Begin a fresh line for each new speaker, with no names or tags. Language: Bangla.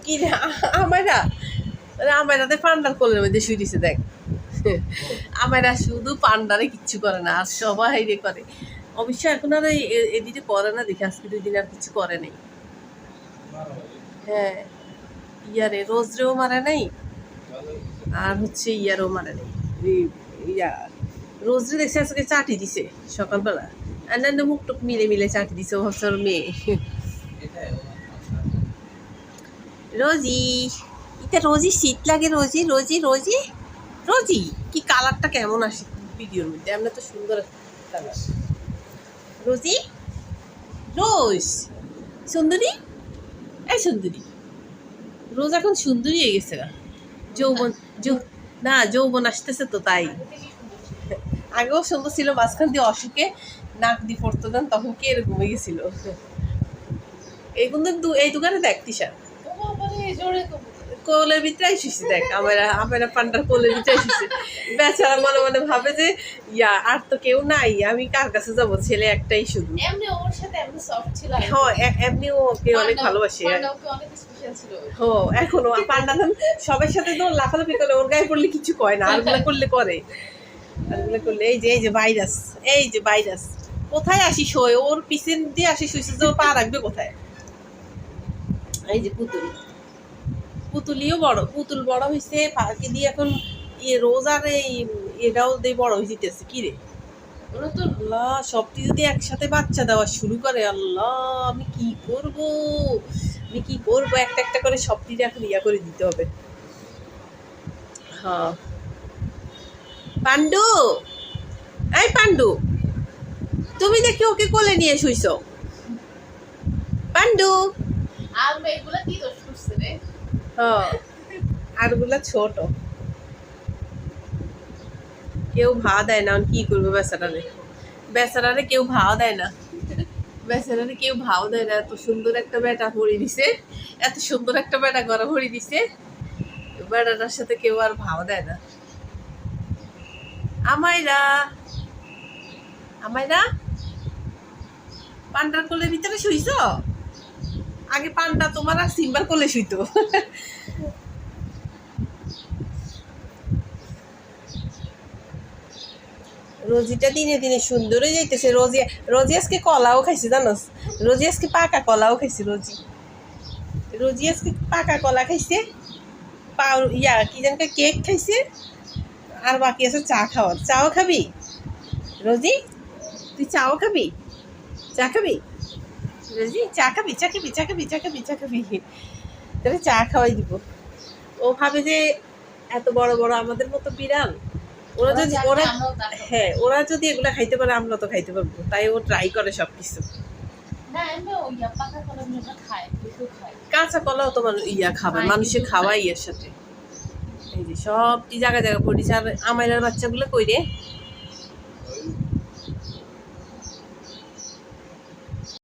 কি রে আমারা আমারাতে পান্ডার কোলের মধ্যে শুয়ে দিছে দেখ আমারা শুধু পান্ডারে কিচ্ছু করে না আর সবাই রে করে অবশ্য এখন আর এদিকে করে না দেখে আজকে 2 দিন আর কিছু করে নাই হ্যাঁ ইয়ারে রোজরেও মারে নাই আর হচ্ছে ইয়ারও মারে নাই ইয়া রোজরে দেখছে আজকে চাটি দিছে সকালবেলা অন্যান্য মুখ টুক মিলে মিলে চাটি দিছে ভাবছে ওর মেয়ে রোজি এটা রোজি শীত লাগে রোজি রোজি রোজি রোজি কি কালারটা কেমন আসে ভিডিওর মধ্যে আমরা তো সুন্দর কালার রোজি রোজ সুন্দরী এই সুন্দরী রোজ এখন সুন্দরী হয়ে গেছে যৌবন না যৌবন আসতেছে তো তাই আগেও সুন্দর ছিল মাঝখান দিয়ে অসুখে নাক দিয়ে পড়তো দেন তখন কি এরকম হয়ে গেছিল এই কিন্তু এই দোকানে দেখ তিশা কোলের ভিতরে শুইছে দেখ আমরা পান্ডার কোলের ভিতরে শুইছে বেচারা মনে মনে ভাবে যে ইয়া আর তো কেউ নাই আমি কার কাছে যাব ছেলে একটাই শুধু
এমনি ওর সাথে এমনি সফট ছিল
হ্যাঁ এমনি ওকে অনেক ভালোবাসে
অনেক স্পেশাল ছিল
হ্যাঁ এখনো পান্ডা সবার সাথে তো লাফালাফি করে ওর গায়ে পড়লে কিছু কয় না আরগুলো করলে করে আরগুলো করলে এই যে ভাইরাস কোথায় আসিস হয়ে ওর পিছন দিয়ে আসিস হয়েছে যে ও পা রাখবে কোথায় এই যে পুতুলিও বড় পুতুল বড় হয়েছে পাখি দিয়ে এখন রোজার এটাও দিয়ে বড় হয়ে যেতেছে কি রে ওরা তো আল্লাহ সবটি যদি একসাথে বাচ্চা দেওয়া শুরু করে আল্লাহ আমি কি করব একটা একটা করে সবটি এখন ইয়া করে দিতে হবে হ্যাঁ পান্ডু এই পান্ডু তুমি দেখি ওকে কোলে নিয়ে শুইছ পান্ডু
আমি এগুলা কি দোষ করছে রে
আরগুলা ছোট কেউ ভাও দেয় না কি করবে বেচারারে কেউ ভাও দেয় না এত সুন্দর একটা বেটা ভরি দিছে এত সুন্দর একটা বেটা গড়া ভরি দিছে বেটাটার সাথে কেউ আর ভাও দেয় না আমায়রা পান্ডার কোলের ভিতরে শুইছ আগে পান্ডা তোমার আর সিম্বার কোলে শুইতো রোজিটা দিনে দিনে সুন্দর হয়ে যাইতেছে রোজি আজকে কলাও খাইছে জানোস রোজি আজকে পাকা কলাও খাইছে রোজি আজকে পাকা কলা খাইছে কি জানি কেক খাইছে আর বাকি আছে চা খাওয়ার চাও খাবি রোজি তুই চাও খাবি রোজি চা খাবি তাহলে চা খাওয়াই দিব ও ভাবে যে এত বড় বড় আমাদের মতো বিড়াল ওরা যদি এগুলা খাইতে পারে আমরা তো খাইতে পারবো তাই ও ট্রাই করে সবকিছু কাঁচা কলাও তোমার খাবে মানুষে খাওয়াই এর সাথে এই যে সবটি জায়গা পড়িছে আর আমার বাচ্চাগুলো কই রে